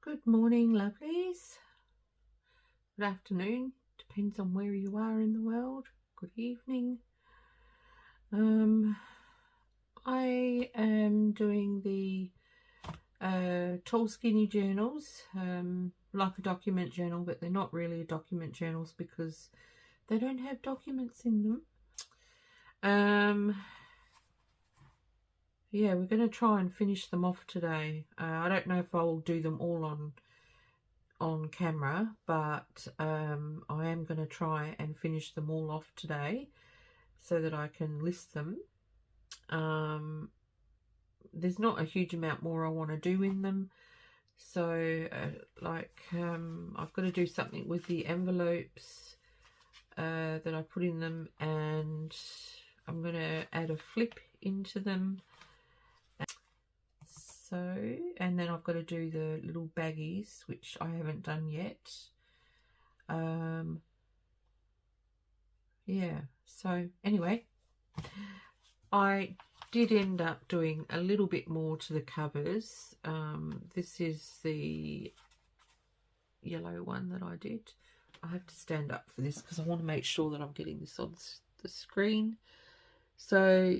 Good morning, lovelies. Good afternoon. Depends on where you are in the world. Good evening. I am doing the tall skinny journals, like a document journal, but they're not really document journals because they don't have documents in them. Yeah, we're going to try and finish them off today. I don't know if I'll do them all on camera, but I am going to try and finish them all off today so that I can list them. There's not a huge amount more I want to do in them, so I've got to do something with the envelopes that I put in them, and I'm going to add a flip into them. So, and then I've got to do the little baggies, which I haven't done yet. Yeah, so anyway, I did end up doing a little bit more to the covers. This is the yellow one that I did. I have to stand up for this because I want to make sure that I'm getting this on the screen. So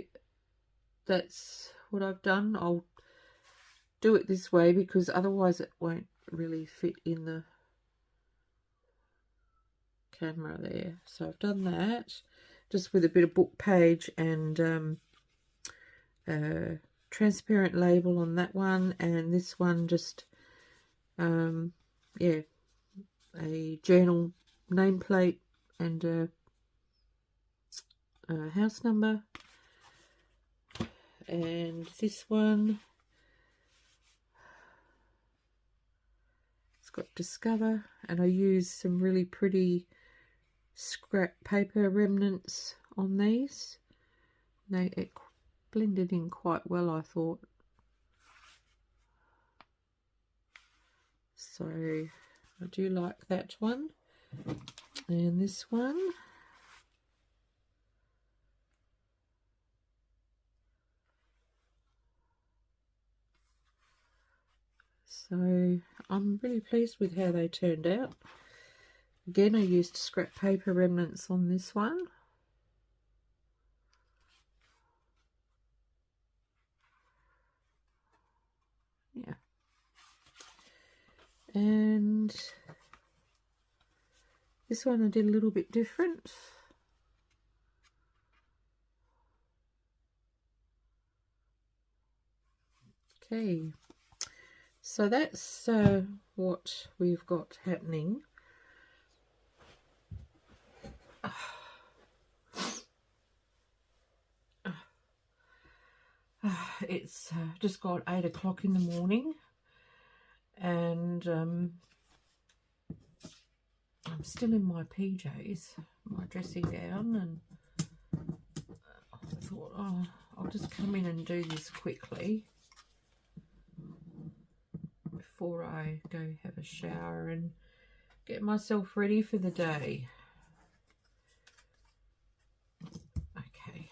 that's what I've done. I'll do it this way because otherwise it won't really fit in the camera there. So I've done that just with a bit of book page and transparent label on that one, and this one just yeah, a journal nameplate and a house number. And this one, it's got Discover, and I used some really pretty scrap paper remnants on these. It blended in quite well, I thought. So I do like that one. And this one, so I'm really pleased with how they turned out. Again, I used scrap paper remnants on this one. Yeah. And this one I did a little bit different. Okay, so that's what we've got happening. It's just got 8 o'clock in the morning, and I'm still in my PJs, my dressing gown, and I thought, oh, I'll just come in and do this quickly before I go have a shower and get myself ready for the day. Okay,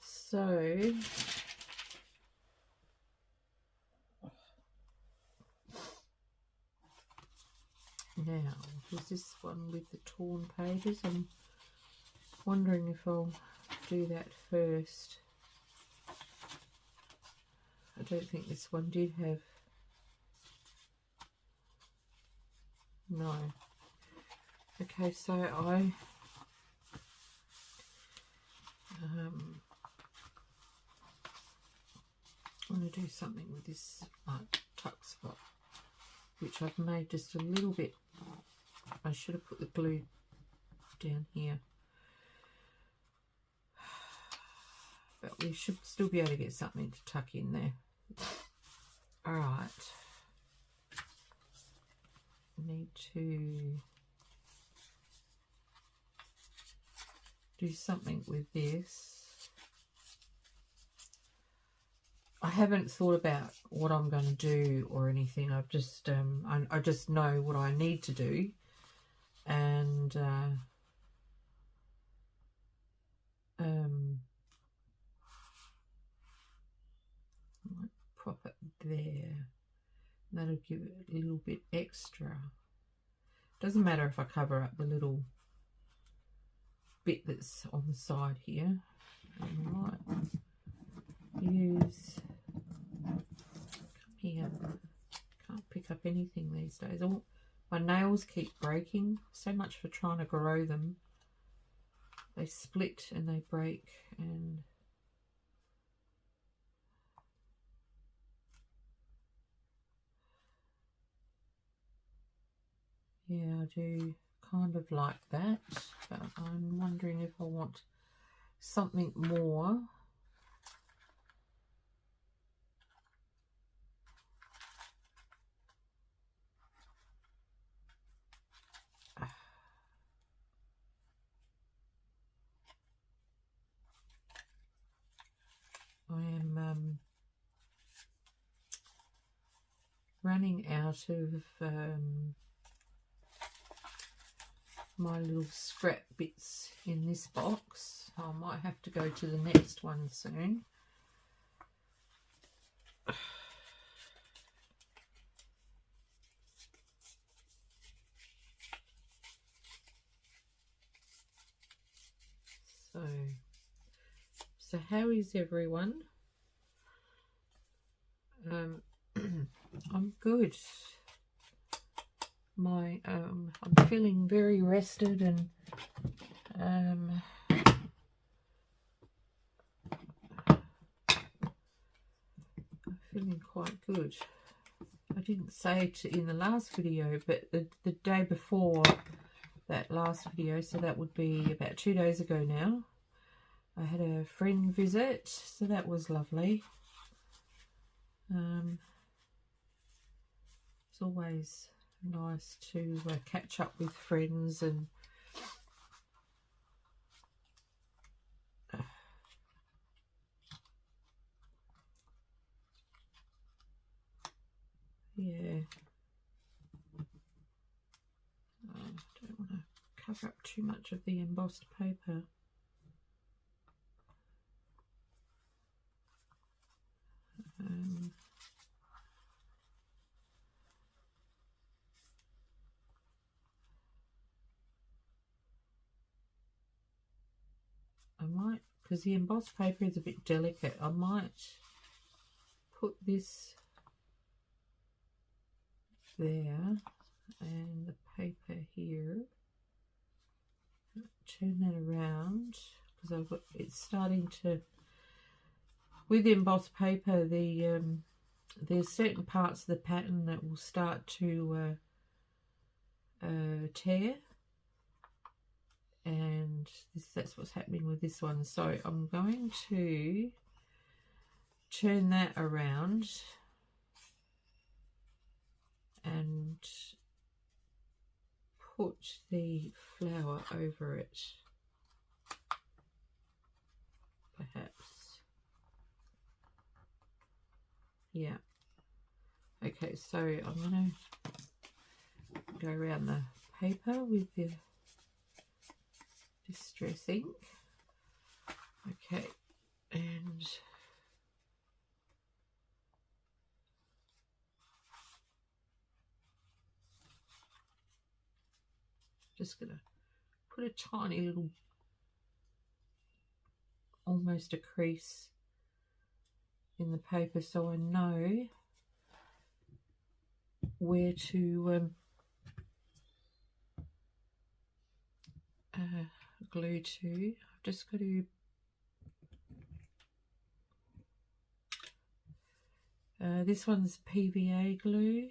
so now here's this one with the torn pages. I'm wondering if I'll do that first. I don't think this one did have, no. Okay, so I want to do something with this tuck spot, which I've made just a little bit. I should have put the glue down here, but we should still be able to get something to tuck in there. All right, need to do something with this. I haven't thought about what I'm going to do or anything. I've just I just know what I need to do, and I might prop it there. That'll give it a little bit extra. Doesn't matter if I cover up the little bit that's on the side here. I might use, come here, can't pick up anything these days. All my nails keep breaking. So much for trying to grow them. They split and they break, and yeah, I do kind of like that, but I'm wondering if I want something more. I am running out of my little scrap bits in this box. I might have to go to the next one soon. So how is everyone? I'm good. I'm feeling very rested and I'm feeling quite good. I didn't say it in the last video, but the day before that last video, so that would be about 2 days ago now, I had a friend visit, so that was lovely. It's always nice to catch up with friends and yeah. I don't want to cover up too much of the embossed paper. I might, because the embossed paper is a bit delicate, I might put this there and the paper here, turn that around, because I've got, it's starting to, with embossed paper, there's certain parts of the pattern that will start to tear, and that's what's happening with this one. So I'm going to turn that around and put the flower over it, perhaps. Yeah. Okay, so I'm going to go around the paper with the distress ink. Okay, and just going to put a tiny little, almost a crease in the paper, so I know where to glue to. I've just got to this one's PVA glue.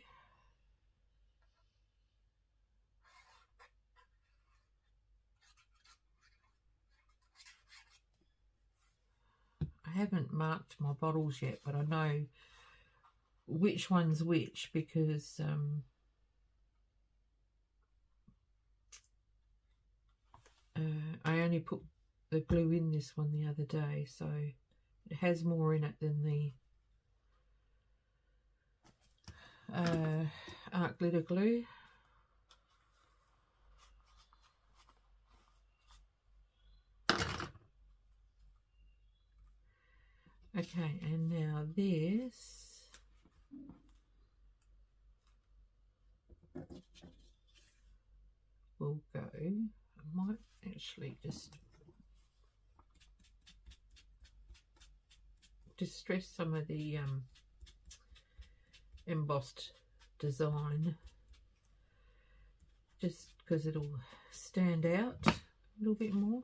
I haven't marked my bottles yet, but I know which one's which because I only put the glue in this one the other day, so it has more in it than the art glitter glue. Okay, and now this will go. I might actually just distress some of the embossed design, just because it'll stand out a little bit more.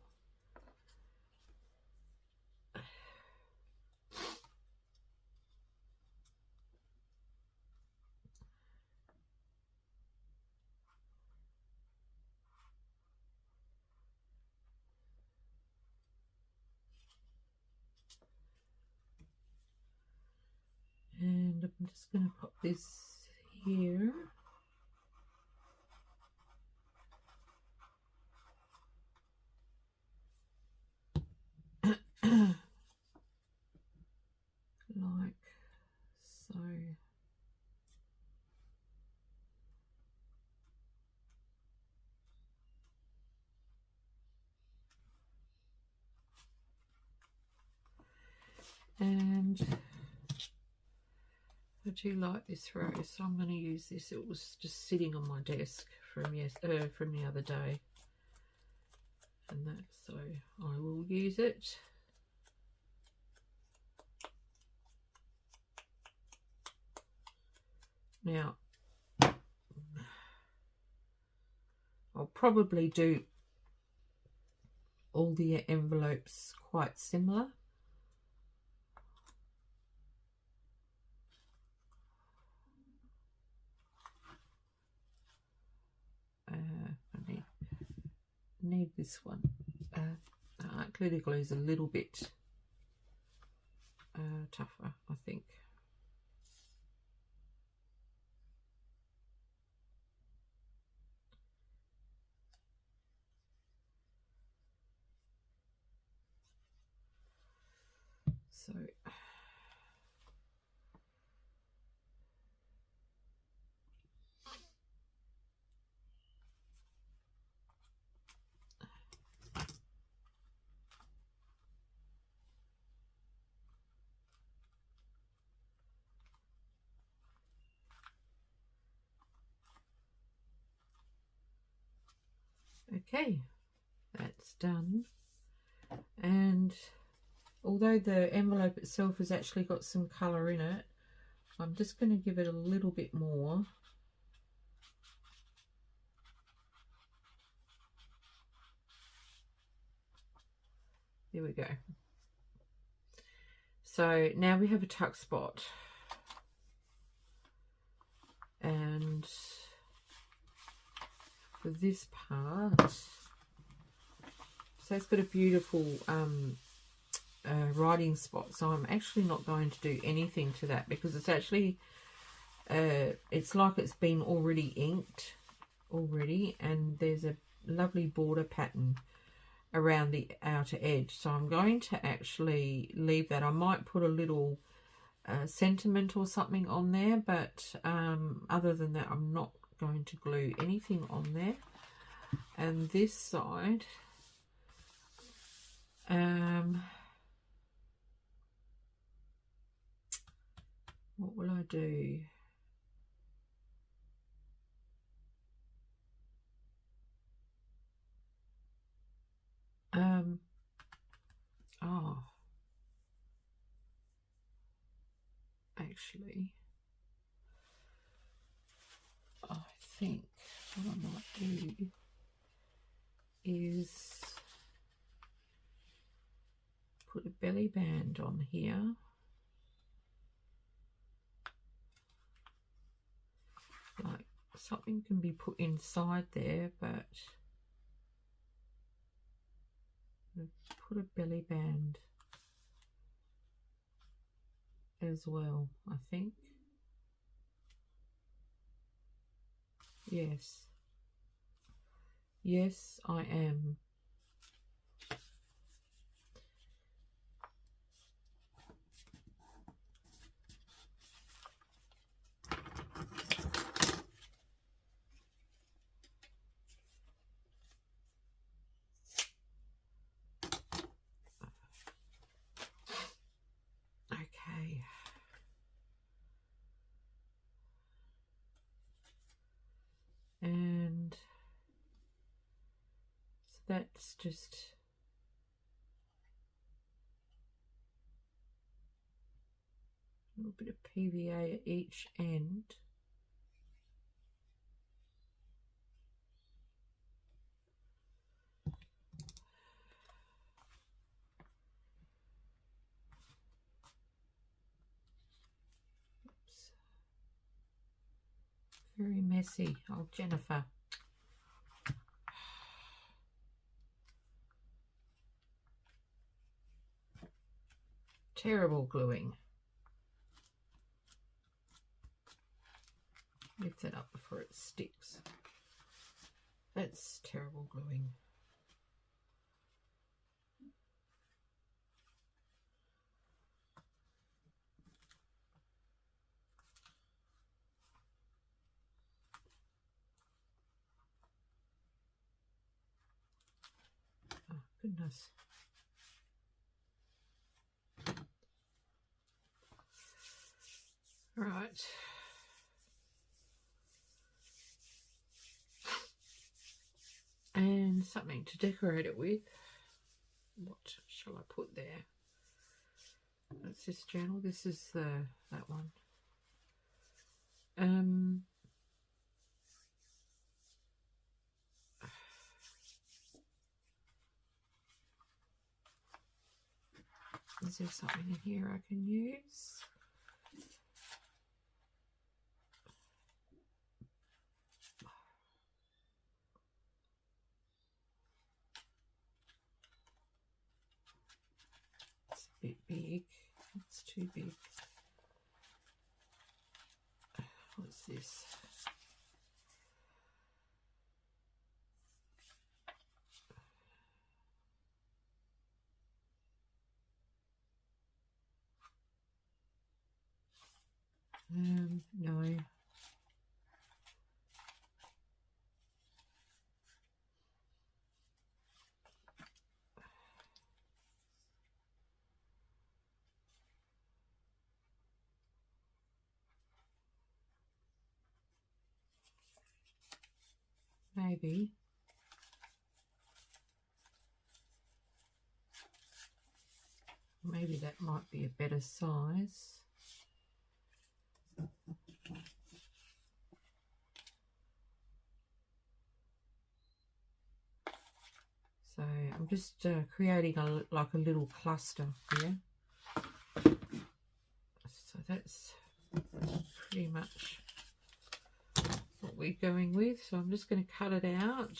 And I'm just going to pop this here. Like so. And I do like this rose, so I'm going to use this. It was just sitting on my desk from the other day, and that, so I will use it. Now, I'll probably do all the envelopes quite similar. I need this one. Glitter glue is a little bit tougher, I think. So okay, that's done. And although the envelope itself has actually got some colour in it, I'm just going to give it a little bit more. There we go. So now we have a tuck spot. And for this part, so it's got a beautiful writing spot, so I'm actually not going to do anything to that, because it's actually it's like it's been already inked already, and there's a lovely border pattern around the outer edge, so I'm going to actually leave that. I might put a little sentiment or something on there, but other than that, I'm not going to glue anything on there. And this side, what will I do? Oh, actually, I think what I might do is put a belly band on here. Like something can be put inside there, but put a belly band as well, I think. Yes. Yes, I am. Okay. And that's just a little bit of PVA at each end. Oops. Very messy. Oh, Jennifer. Terrible gluing. Lift that up before it sticks. That's terrible gluing. Oh, goodness. Right. And something to decorate it with. What shall I put there? That's this journal. This is that one. Is there something in here I can use? It's a bit big. It's too big. What's this? No. Maybe. Maybe that might be a better size. So I'm just creating like a little cluster here. So that's pretty much what we're going with. So I'm just going to cut it out.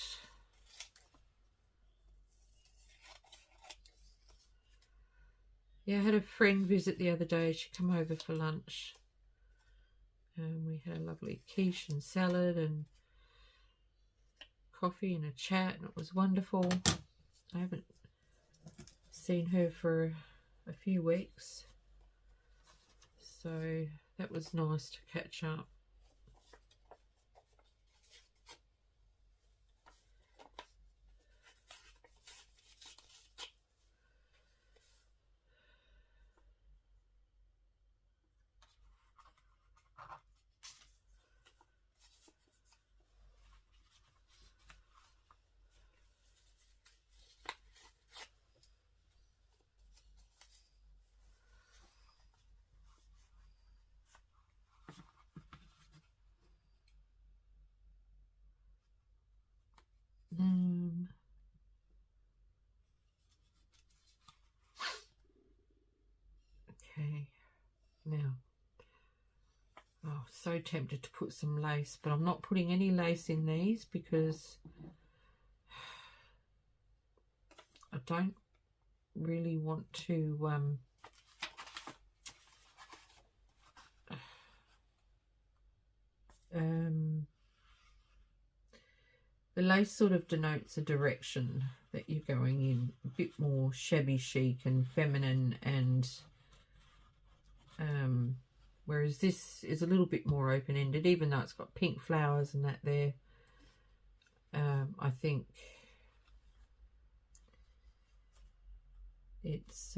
Yeah, I had a friend visit the other day. She came over for lunch. And we had a lovely quiche and salad and coffee and a chat, and it was wonderful. I haven't seen her for a few weeks, so that was nice to catch up. Okay, now, oh, so tempted to put some lace, but I'm not putting any lace in these because I don't really want to the lace sort of denotes a direction that you're going in, a bit more shabby chic and feminine, and whereas this is a little bit more open-ended, even though it's got pink flowers and that there. I think it's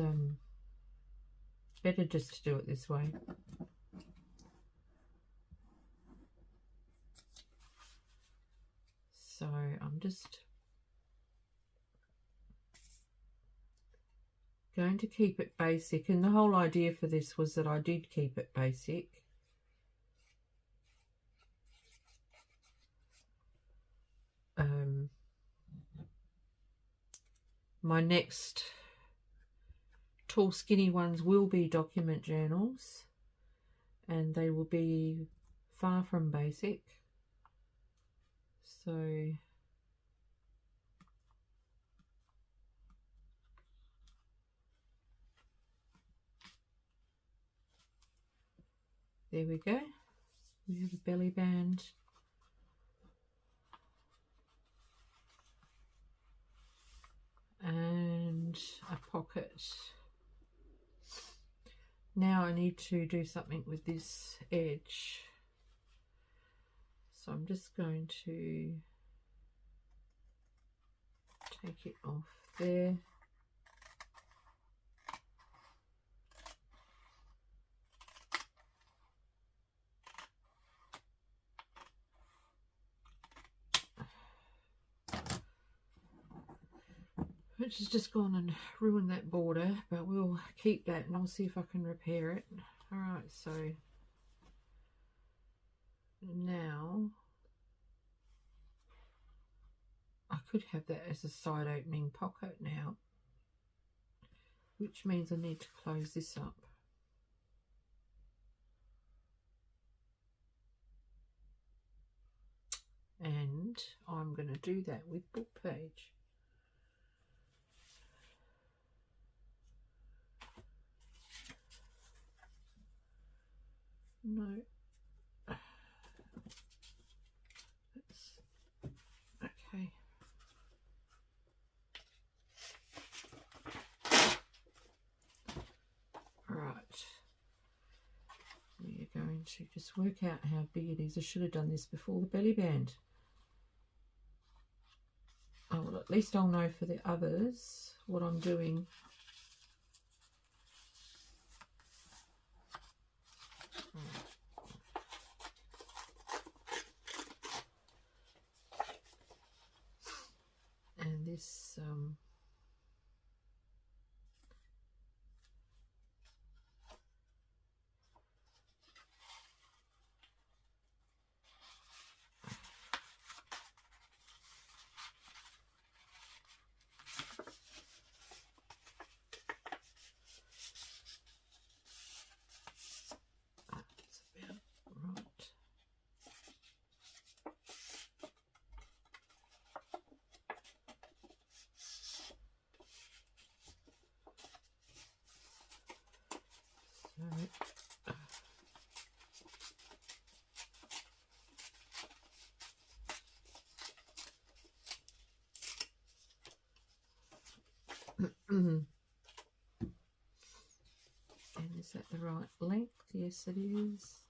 better just to do it this way. So I'm just Going to keep it basic, and the whole idea for this was that I did keep it basic. My next tall skinny ones will be document journals, and they will be far from basic. So there we go. We have a belly band. And a pocket. Now I need to do something with this edge. So I'm just going to take it off there. Which has just gone and ruined that border, but we'll keep that and I'll see if I can repair it. Alright, so now I could have that as a side opening pocket now, which means I need to close this up. And I'm going to do that with book page. No. That's okay. All right. We are going to just work out how big it is. I should have done this before the belly band. Oh, well, at least I'll know for the others what I'm doing. And this and is that the right length? Yes, it is.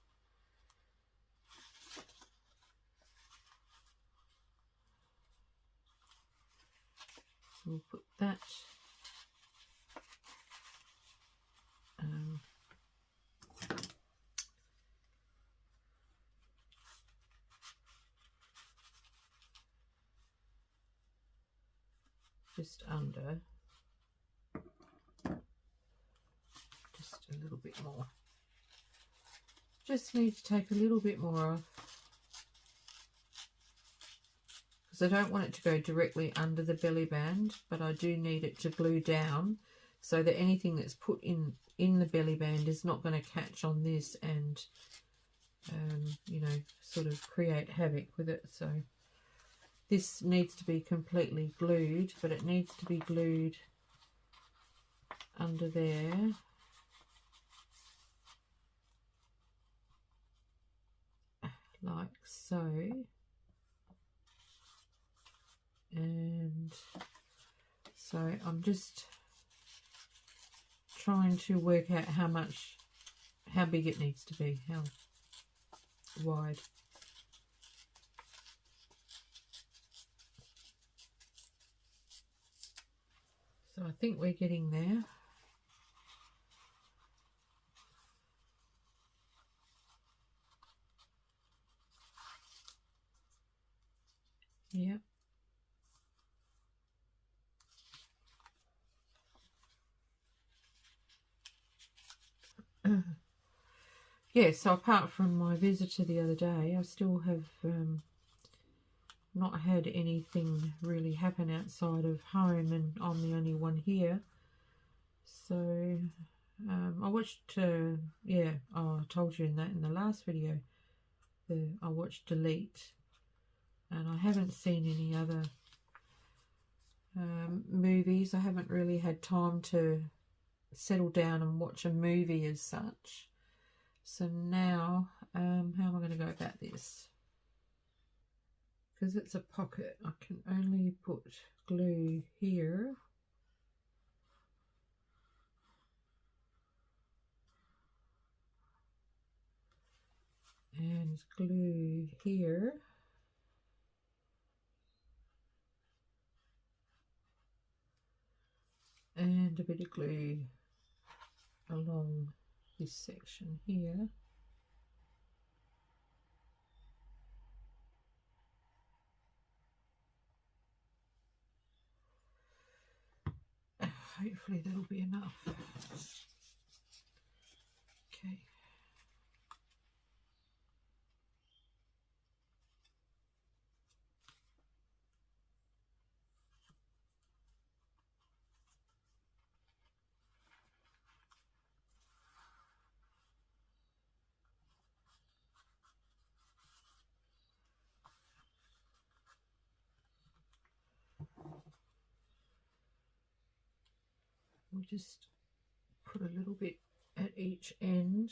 We'll put that just under, just a little bit more. Just need to take a little bit more off, because I don't want it to go directly under the belly band, but I do need it to glue down so that anything that's put in the belly band is not going to catch on this and you know, sort of create havoc with it. So this needs to be completely glued, but it needs to be glued under there. Like so. And so I'm just trying to work out how big it needs to be, how wide. So I think we're getting there. Yep. yeah, so apart from my visitor the other day, I still have not had anything really happen outside of home, and I'm the only one here. So I watched, yeah, oh, I told you in the last video, I watched Albeit, and I haven't seen any other movies. I haven't really had time to settle down and watch a movie as such. So now, how am I going to go about this? Because it's a pocket, I can only put glue here. And glue here. And a bit of glue along this section here. Hopefully that'll be enough. Okay. We'll just put a little bit at each end.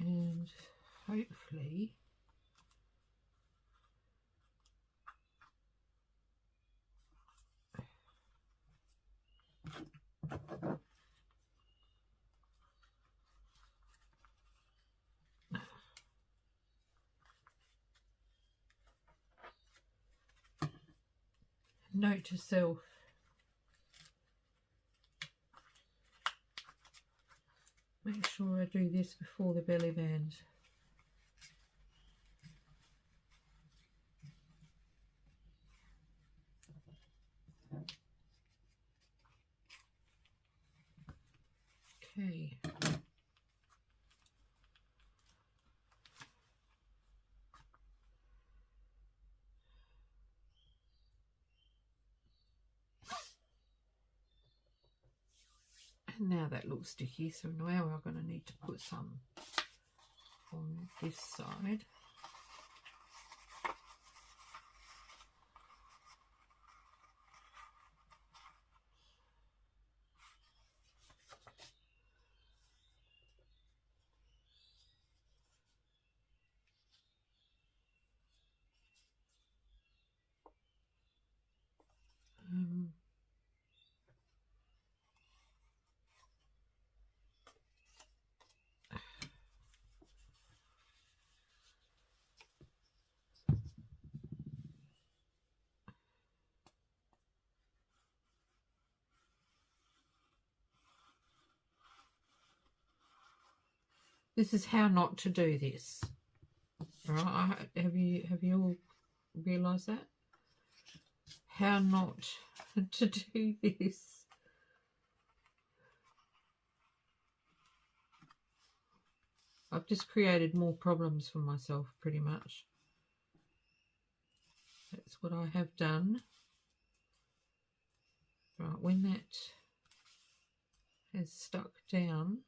And hopefully note to self, make sure I do this before the belly band. Okay. And now that looks sticky, so now we're going to need to put some on this side. This is how not to do this. All right, have you all realised that? How not to do this. I've just created more problems for myself, pretty much. That's what I have done. Right, when that has stuck down,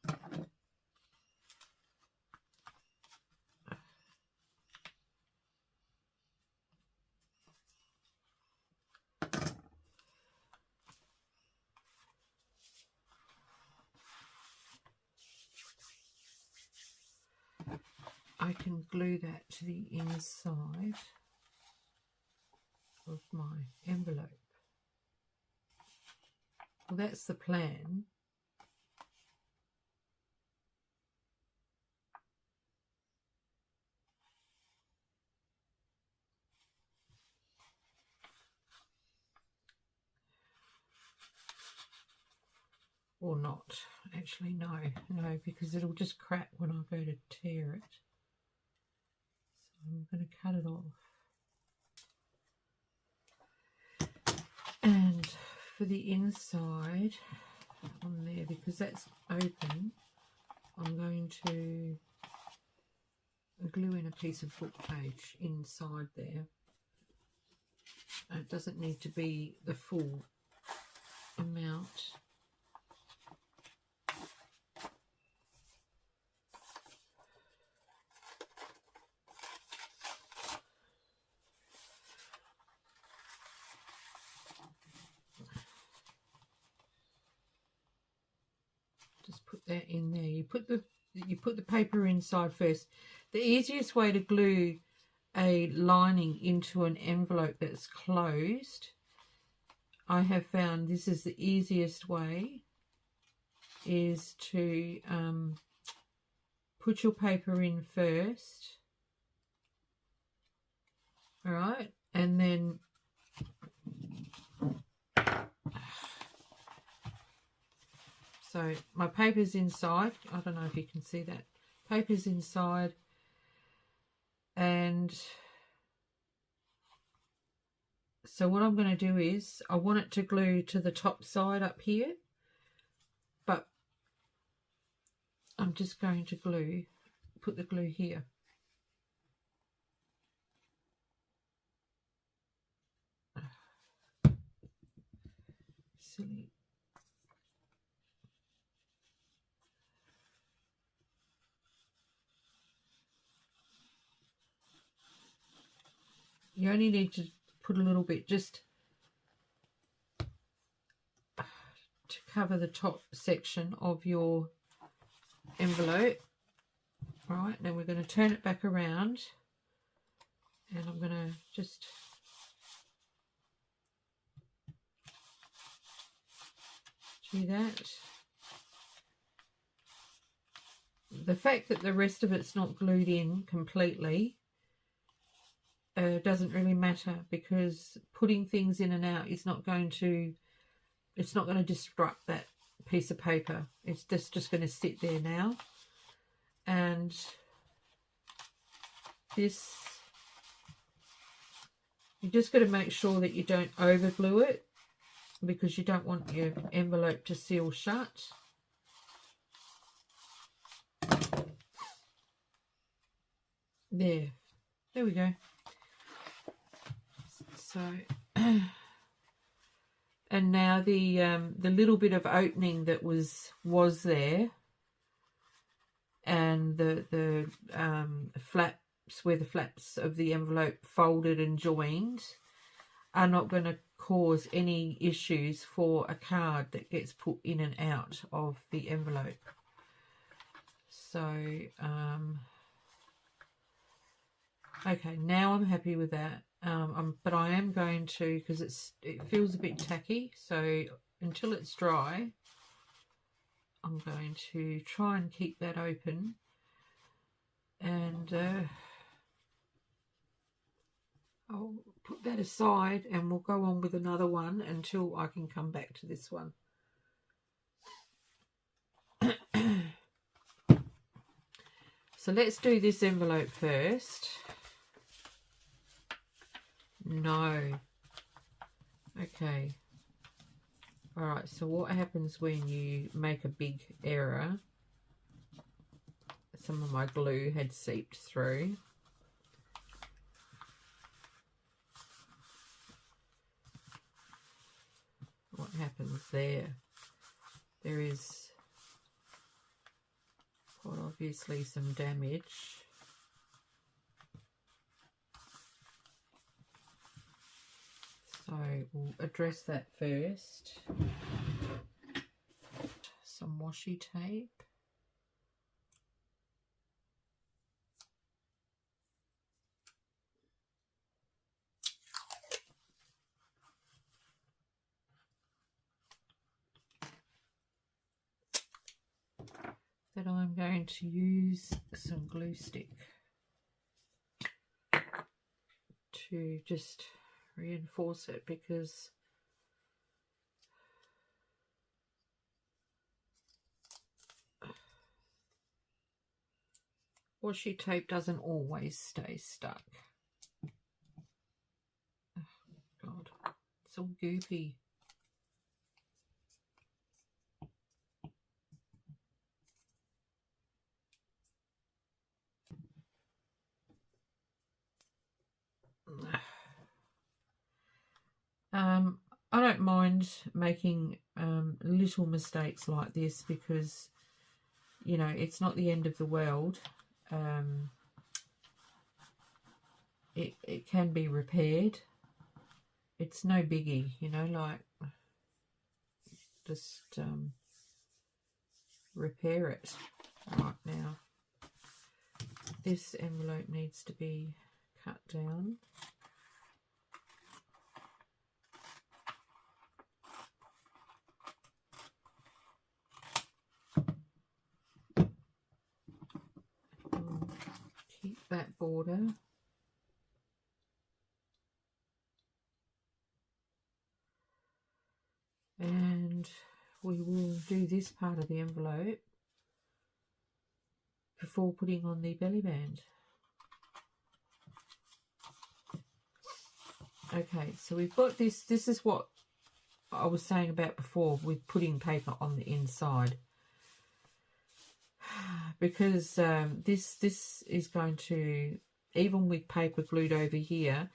I can glue that to the inside of my envelope. Well, that's the plan. or not. Actually, no, because it'll just crack when I go to tear it. So I'm going to cut it off. And for the inside on there, because that's open, I'm going to glue in a piece of book page inside there. It doesn't need to be the full amount. Just put that in there. You put the paper inside first. The easiest way to glue a lining into an envelope that's closed, I have found this is the easiest way, is to put your paper in first, all right, and then so my paper's inside. I don't know if you can see that. Paper's inside, and so what I'm going to do is I want it to glue to the top side up here, but I'm just going to put the glue here. Silly. You only need to put a little bit just to cover the top section of your envelope. Right, then we're going to turn it back around, and I'm going to just do that. The fact that the rest of it's not glued in completely doesn't really matter, because putting things in and out is not going to, it's not going to disrupt that piece of paper. It's just going to sit there now. And this, you just got to make sure that you don't over glue it, because you don't want your envelope to seal shut. There we go. So and now the little bit of opening that was there, and the flaps, where the flaps of the envelope folded and joined, are not going to cause any issues for a card that gets put in and out of the envelope. So okay, now I'm happy with that. But I am going to, because it feels a bit tacky, so until it's dry, I'm going to try and keep that open, and I'll put that aside, and we'll go on with another one until I can come back to this one. So let's do this envelope first. No. Okay. All right, so what happens when you make a big error? Some of my glue had seeped through. What happens there? There is quite obviously some damage. So we'll address that first. Some washi tape. Then I'm going to use some glue stick to just reinforce it, because Washi tape doesn't always stay stuck. Oh, God, it's all goopy. I don't mind making little mistakes like this because, you know, it's not the end of the world. It can be repaired. It's no biggie, you know, like just repair it. Right, now this envelope needs to be cut down. Keep that border. And we will do this part of the envelope before putting on the belly band. Okay, so we've got this. This is what I was saying about before with putting paper on the inside. Because this is going to, even with paper glued over here,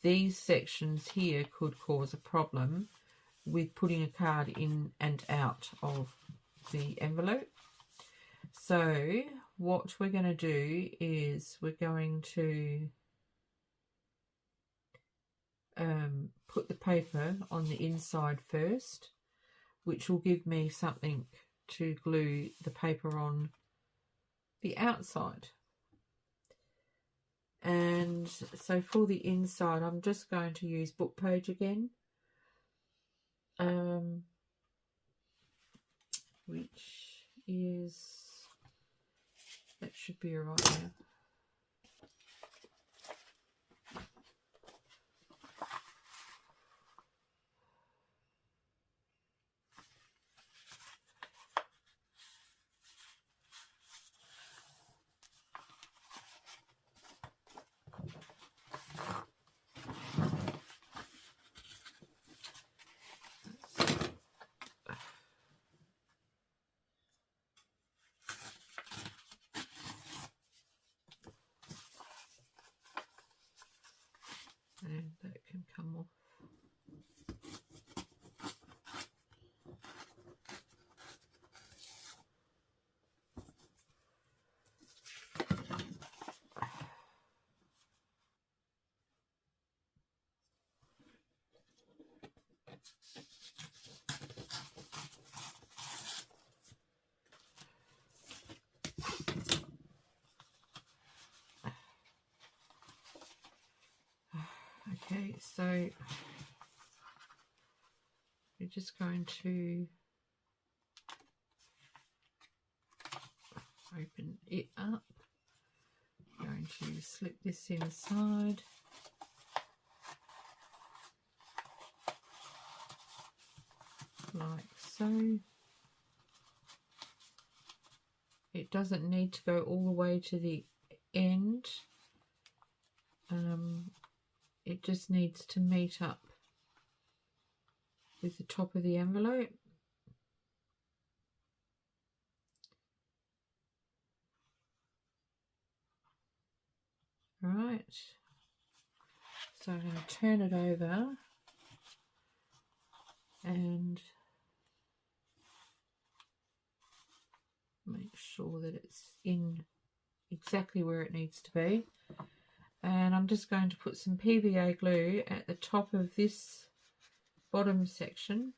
these sections here could cause a problem with putting a card in and out of the envelope. So what we're going to do is we're going to put the paper on the inside first, which will give me something to glue the paper on the outside. And so for the inside, I'm just going to use book page again, which is, that should be all right now. And that can come off. Okay, so we're just going to open it up. I'm going to slip this inside. Like so. It doesn't need to go all the way to the end. It just needs to meet up with the top of the envelope. Right. So I'm going to turn it over and make sure that it's in exactly where it needs to be. And I'm just going to put some PVA glue at the top of this bottom section.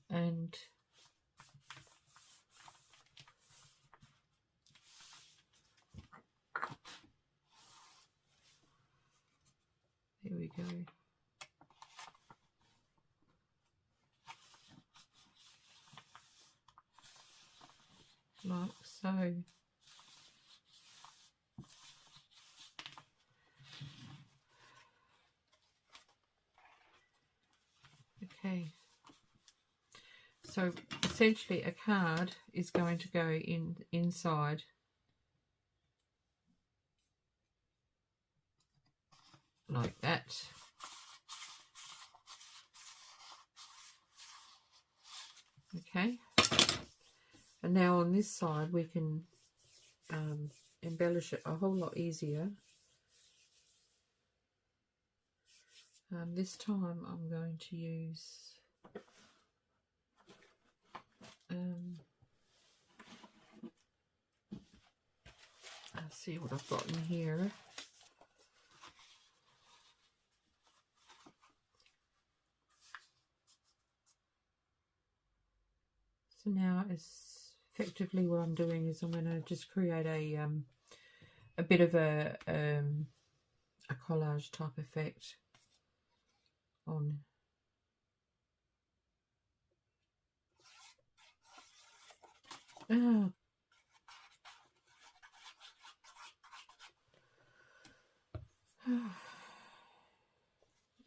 And there we go. Like so. Okay, so essentially a card is going to go inside like that. Okay, and now on this side we can embellish it a whole lot easier. This time I'm going to use let's see what I've got in here. So now it's effectively what I'm doing is I'm going to just create a bit of a collage type effect on. Oh.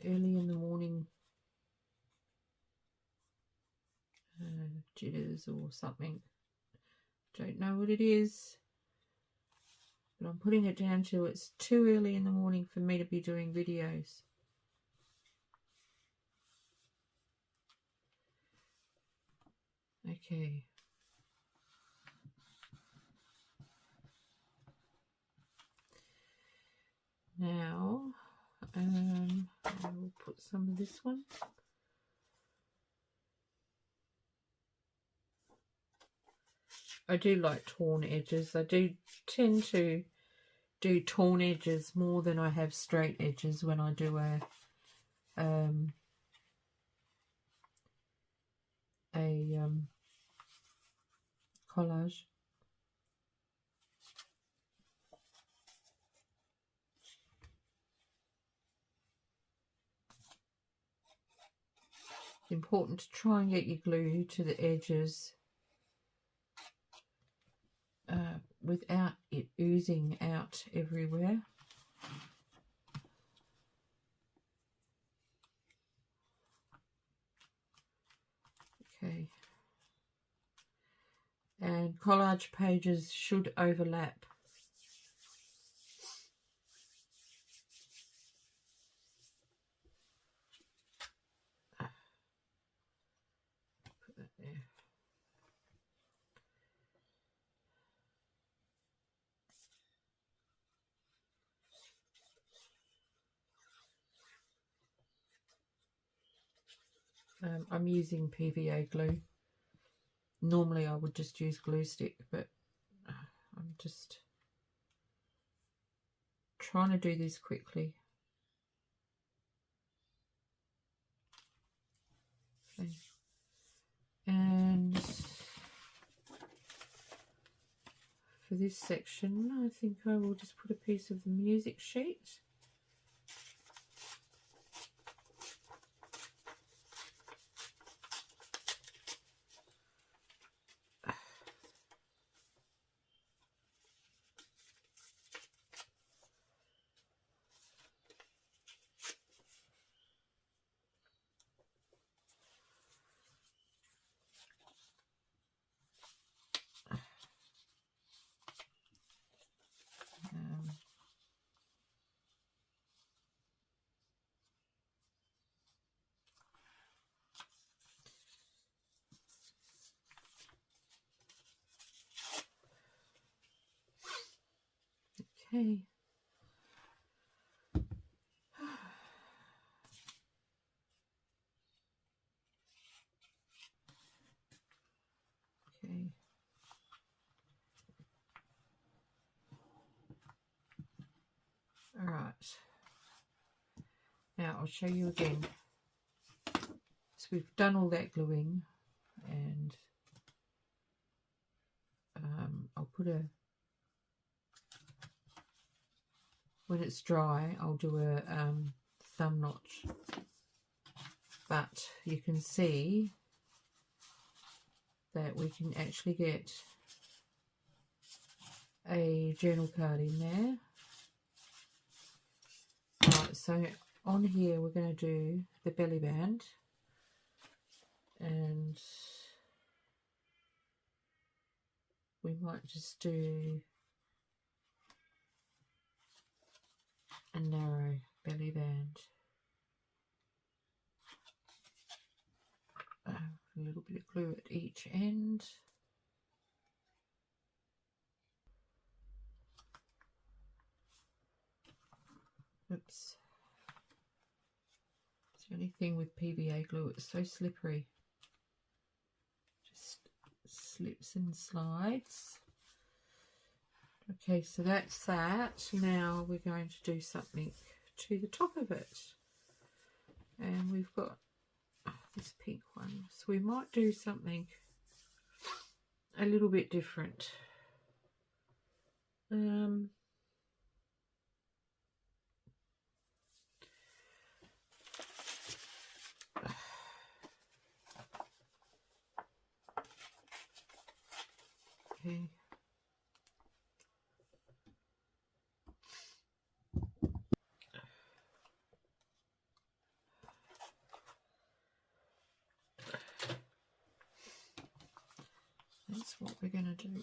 Early in the morning jitters or something. Don't know what it is, but I'm putting it down to it's too early in the morning for me to be doing videos. Okay. Now, I will put some of this one. I do like torn edges. I do tend to do torn edges more than I have straight edges when I do a collage. It's important to try and get your glue to the edges without it oozing out everywhere. Okay. And collage pages should overlap. Put that there. I'm using PVA glue. Normally I would just use glue stick, but I'm just trying to do this quickly. Okay. And for this section, I think I will just put a piece of the music sheet. Okay. Okay. All right. Now I'll show you again. So we've done all that gluing, and I'll put a, when it's dry, I'll do a thumb notch. But you can see that we can actually get a journal card in there. Right, so on here we're going to do the belly band. and we might just do a narrow belly band. A little bit of glue at each end. Oops. It's the only thing with PVA glue, it's so slippery. Just slips and slides. Okay, so that's that. Now we're going to do something to the top of it. And we've got this pink one. So we might do something a little bit different. Okay. That's what we're going to do.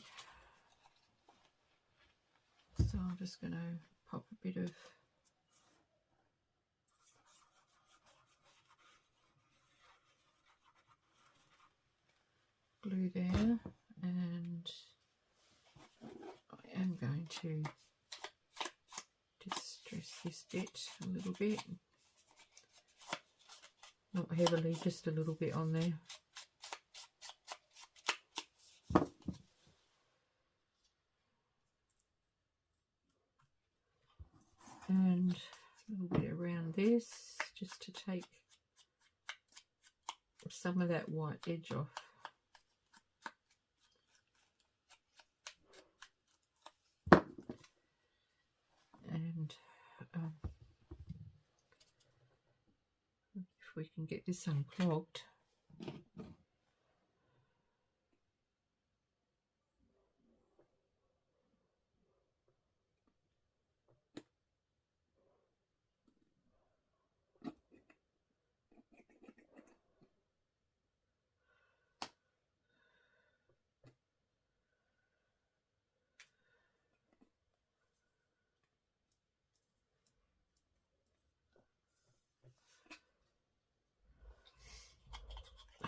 So I'm just going to pop a bit of glue there, and I am going to distress this bit a little bit. Not heavily, just a little bit on there. And a little bit around this, just to take some of that white edge off. And if we can get this unclogged.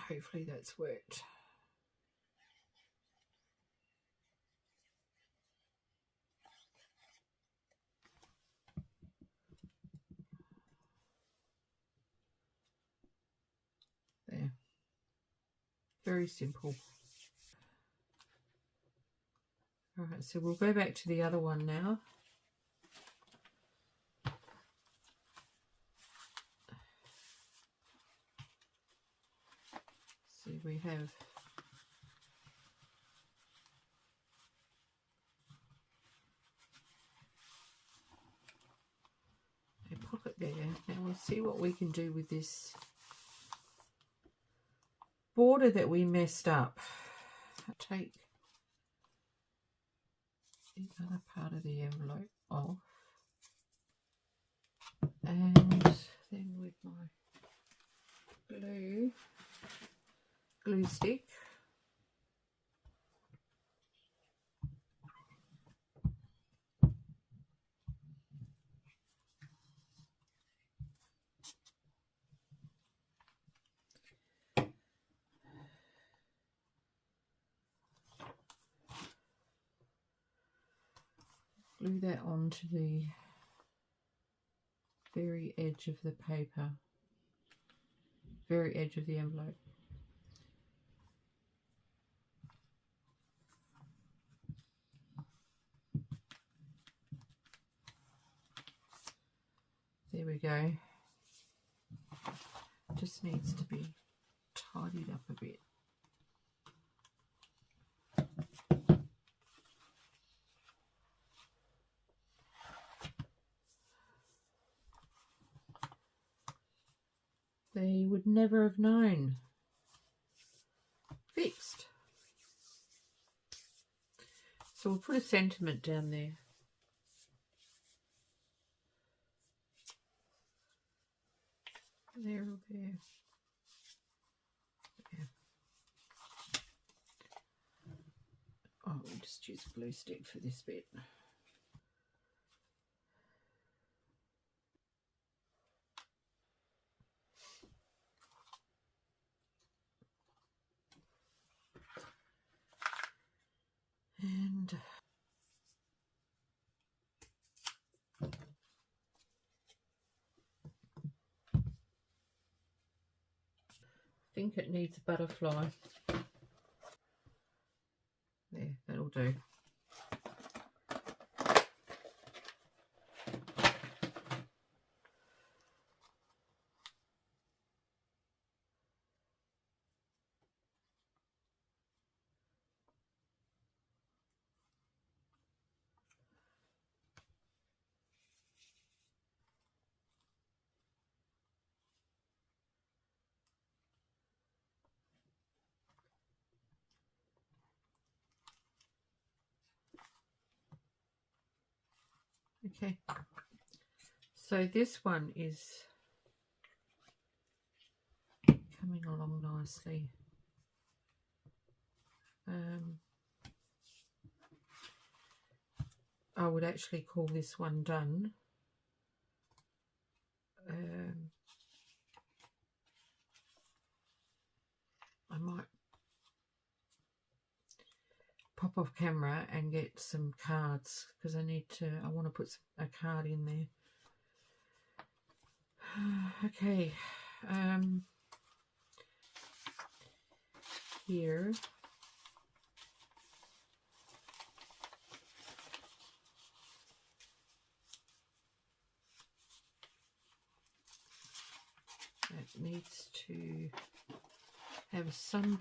Hopefully that's worked. There. Very simple. Alright, so we'll go back to the other one now. So we have a pocket there. Now we'll see what we can do with this border that we messed up. Take the other part of the envelope off, and then with my glue stick, glue that onto the very edge of the paper, very edge of the envelope. There we go. Just needs to be tidied up a bit. They would never have known. Fixed. So we'll put a sentiment down there. There or there. Yeah. just use a glue stick for this bit. And I think it needs a butterfly. There, that'll do. Okay, so this one is coming along nicely. I would actually call this one done. I might pop off camera and get some cards because I want to put a card in there. Okay, here it needs to have some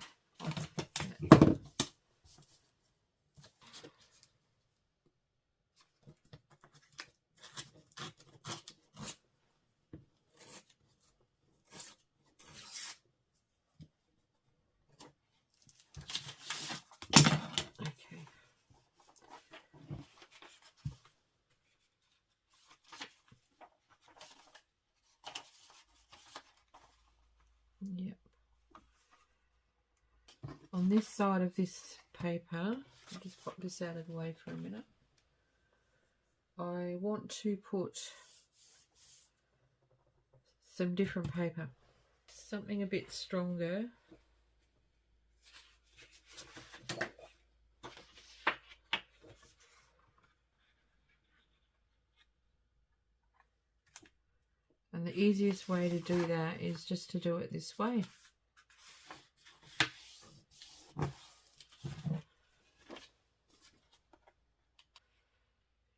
Yep. On this side of this paper, I'll just pop this out of the way for a minute. I want to put some different paper, something a bit stronger. And the easiest way to do that is just to do it this way.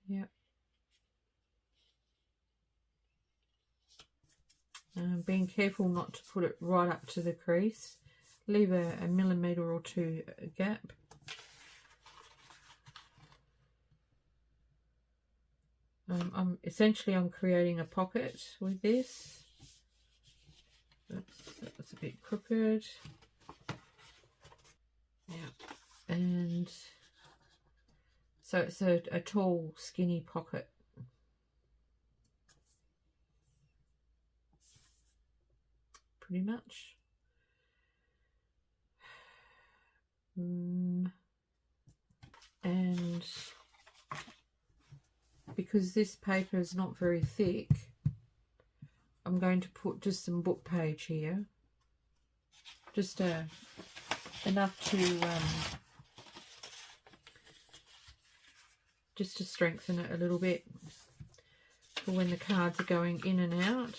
Yep. Being careful not to put it right up to the crease. Leave a millimetre or two gap. I'm creating a pocket with this. That's a bit crooked. Yeah, and so it's a tall, skinny pocket. Pretty much. And because this paper is not very thick, I'm going to put just some book page here, just enough to strengthen it a little bit for when the cards are going in and out.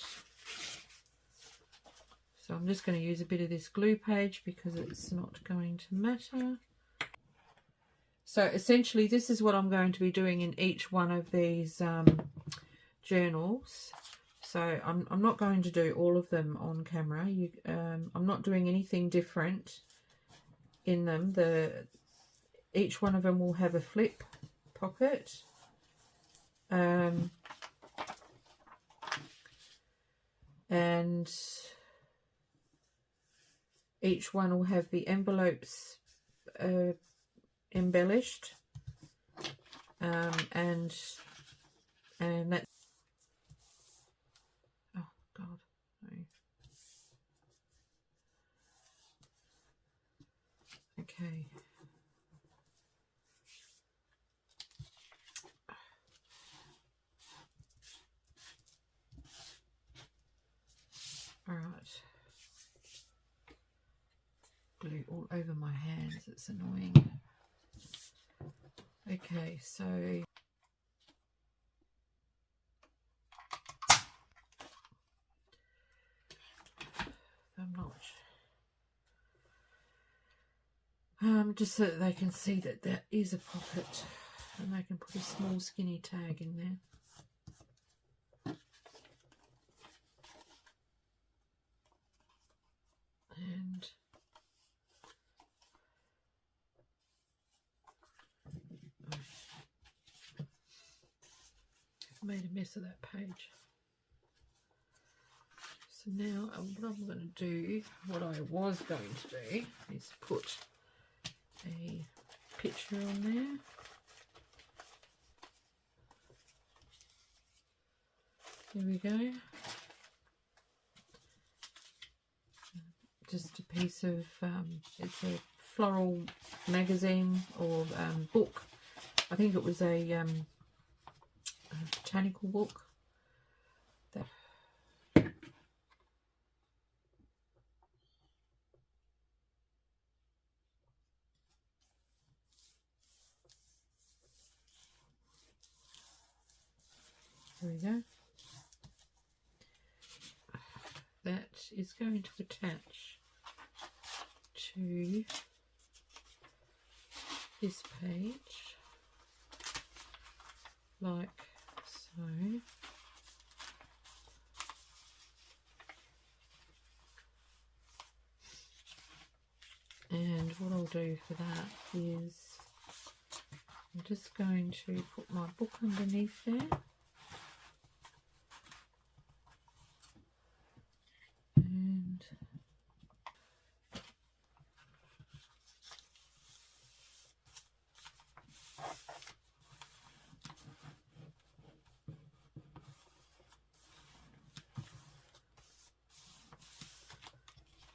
So I'm just going to use a bit of this glue page because it's not going to matter. So essentially this is what I'm going to be doing in each one of these journals. So I'm not going to do all of them on camera. I'm not doing anything different in them. Each one of them will have a flip pocket. And each one will have the envelopes embellished, and that. Oh God! Sorry. Okay. glue all over my hands. It's annoying. Okay, so I'm not just so that they can see that there is a pocket and they can put a small skinny tag in there. And I've made a mess of that page. So now what I'm going to do, what I was going to do, is put a picture on there. There we go. Just a piece of, it's a floral magazine or book. I think it was a botanical book. That there we go. That is going to attach to this page like so. And what I'll do for that is I'm just going to put my book underneath there.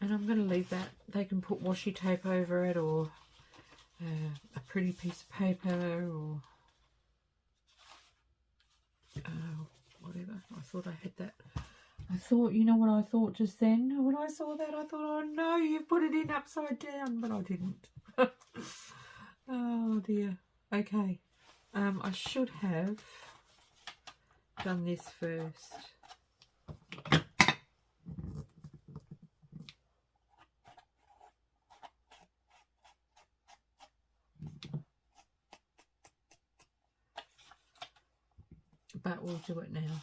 And I'm going to leave that. They can put washi tape over it, or a pretty piece of paper, or whatever. I thought I had that. I thought, you know what I thought just then? When I saw that, I thought, oh no, you've put it in upside down, but I didn't. Oh dear. Okay. I should have done this first. But we'll do it now.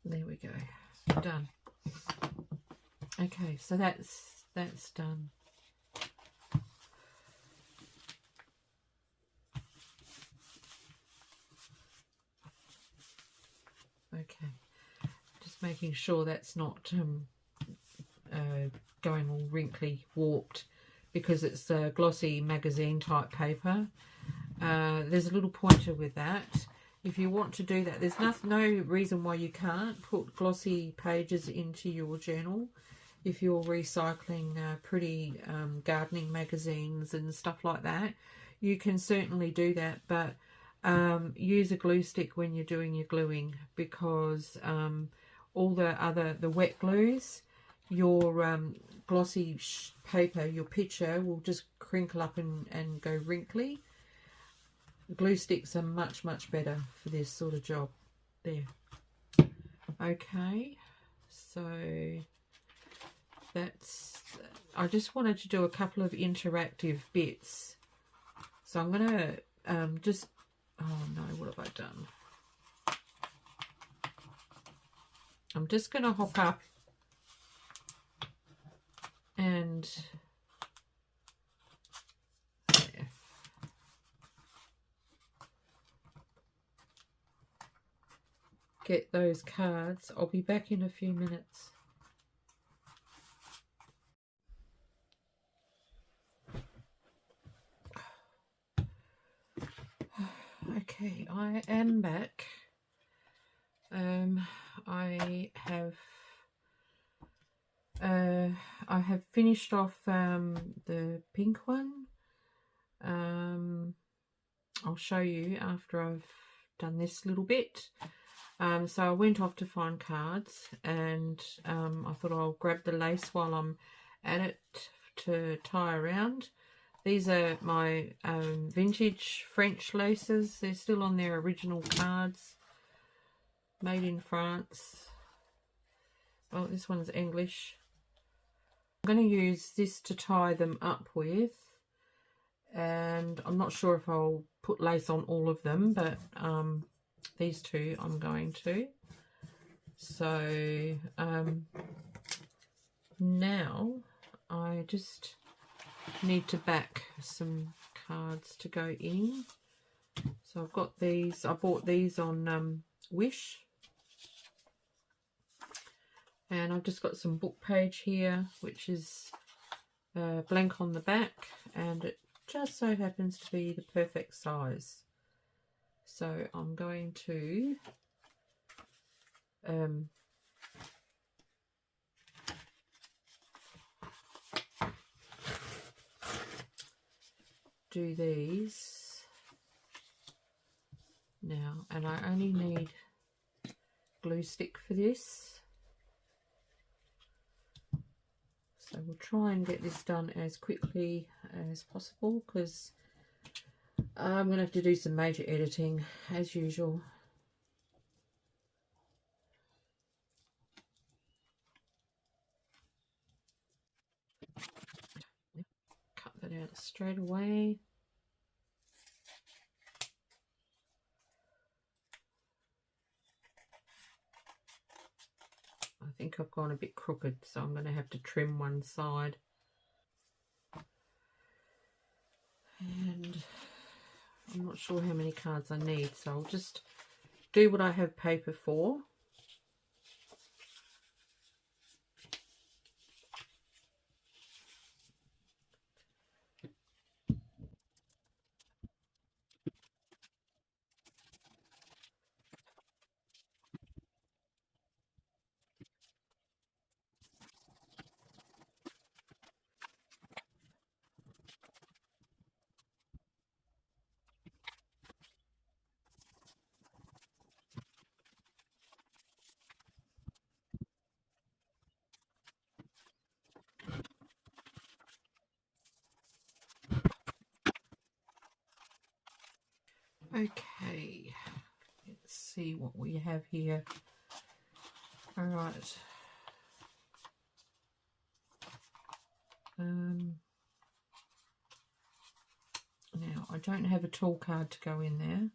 There we go. Done. Okay, so that's done. Okay, just making sure that's not going all wrinkly, warped, because it's a glossy magazine type paper. There's a little pointer with that. If you want to do that, there's no reason why you can't put glossy pages into your journal. If you're recycling pretty gardening magazines and stuff like that, you can certainly do that, but use a glue stick when you're doing your gluing, because all the wet glues, your glossy paper, your picture will just crinkle up and go wrinkly. Glue sticks are much better for this sort of job. There. Okay, so that's, I just wanted to do a couple of interactive bits, so I'm gonna just, oh no, what have I done? I'm just gonna hop up and there. Get those cards. I'll be back in a few minutes. Okay, I am back. I have finished off the pink one. I'll show you after I've done this little bit. So I went off to find cards, and I thought I'll grab the lace while I'm at it to tie around. These are my vintage French laces. They're still on their original cards. Made in France. Oh, this one's English. I'm going to use this to tie them up with. And I'm not sure if I'll put lace on all of them, but these two I'm going to. So now I just need to back some cards to go in. So I've got these. I bought these on Wish. And I've just got some book page here, which is blank on the back, and it just so happens to be the perfect size. So I'm going to do these now, and I only need glue stick for this. So we'll try and get this done as quickly as possible, because I'm going to have to do some major editing as usual. Cut that out straight away. I think I've gone a bit crooked, so I'm going to have to trim one side. And I'm not sure how many cards I need, so I'll just do what I have paper for. Okay, let's see what we have here. All right. Now, I don't have a tall card to go in there,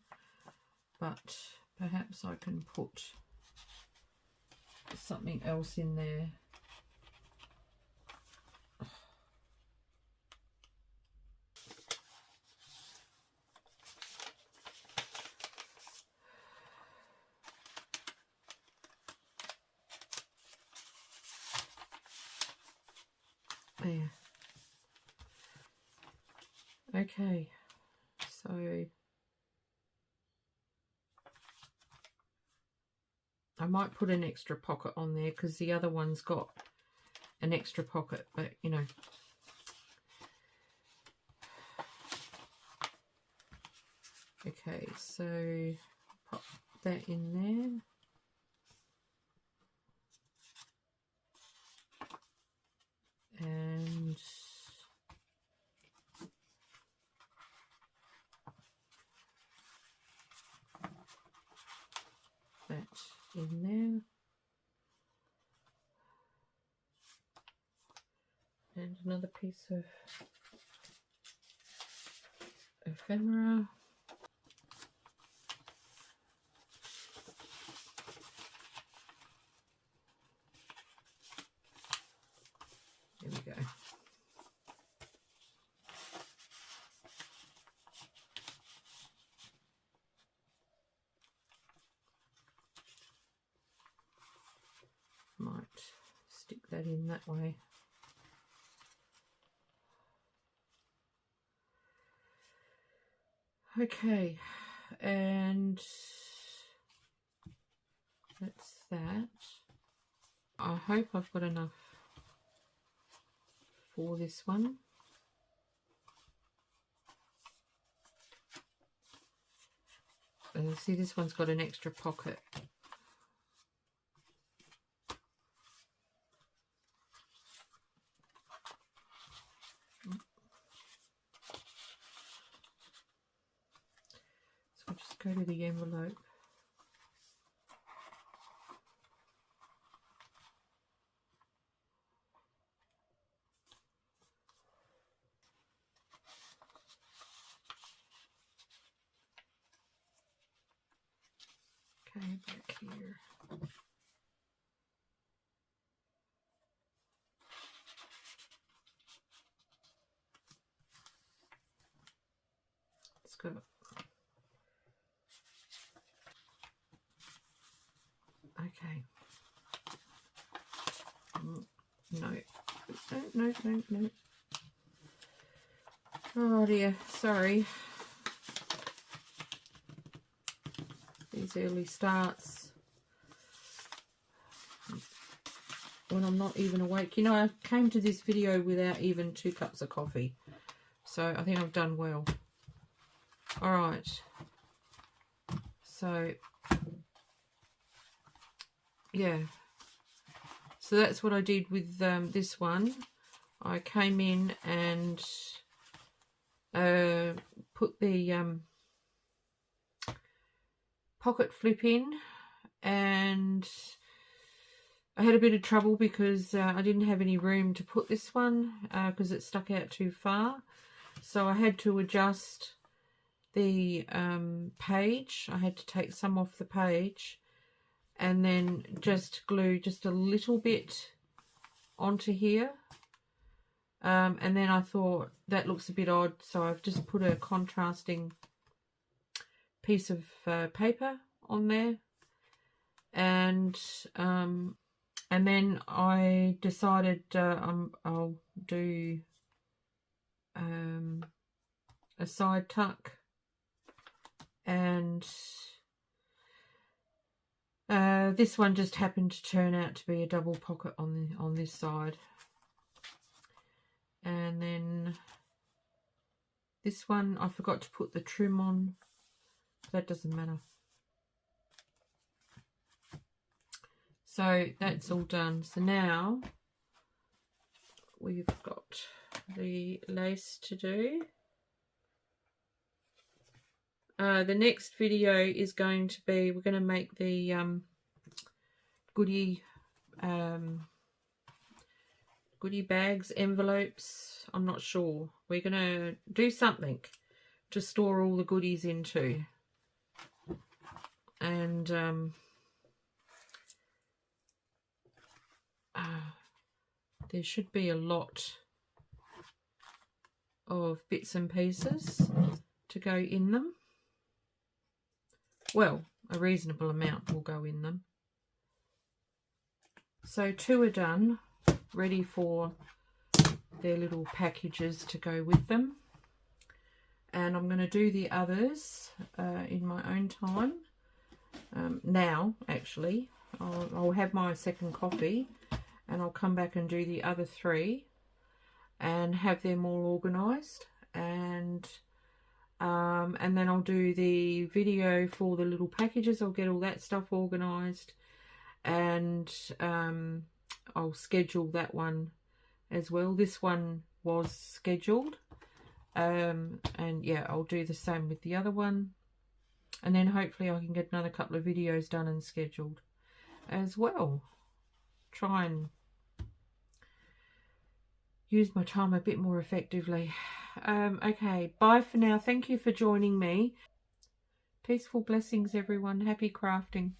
but perhaps I can put something else in there. There. Okay, so I might put an extra pocket on there because the other one's got an extra pocket, but you know. Okay, so pop that in there. And that in there. And another piece of ephemera. There we go. Might stick that in that way. Okay, and that's that. I hope I've got enough for this one. See, this one's got an extra pocket, just go to the envelope. Okay, back here. Let's go. Okay. No. Oh dear, sorry. These early starts when I'm not even awake. You know, I came to this video without even 2 cups of coffee. So I think I've done well. Alright. So, yeah. So that's what I did with this one. I came in and put the pocket flip in, and I had a bit of trouble because I didn't have any room to put this one because it stuck out too far. So I had to adjust the page. I had to take some off the page and then just glue just a little bit onto here. And then I thought that looks a bit odd, so I've just put a contrasting piece of paper on there, and then I decided I'll do a side tuck, and this one just happened to turn out to be a double pocket on this side. And then this one I forgot to put the trim on. That doesn't matter. So that's all done. So now we've got the lace to do. The next video is going to be, we're going to make the goodie bags, envelopes. I'm not sure. We're going to do something to store all the goodies into. And there should be a lot of bits and pieces to go in them. Well, a reasonable amount will go in them. So 2 are done, ready for their little packages to go with them. And I'm going to do the others in my own time. Now, actually, I'll have my second coffee and I'll come back and do the other 3 and have them all organised, and then I'll do the video for the little packages. I'll get all that stuff organised, and I'll schedule that one as well. This one was scheduled, and yeah, I'll do the same with the other one, and then hopefully I can get another couple of videos done and scheduled as well. Try and use my time a bit more effectively. Okay, bye for now. Thank you for joining me. Peaceful blessings, everyone. Happy crafting.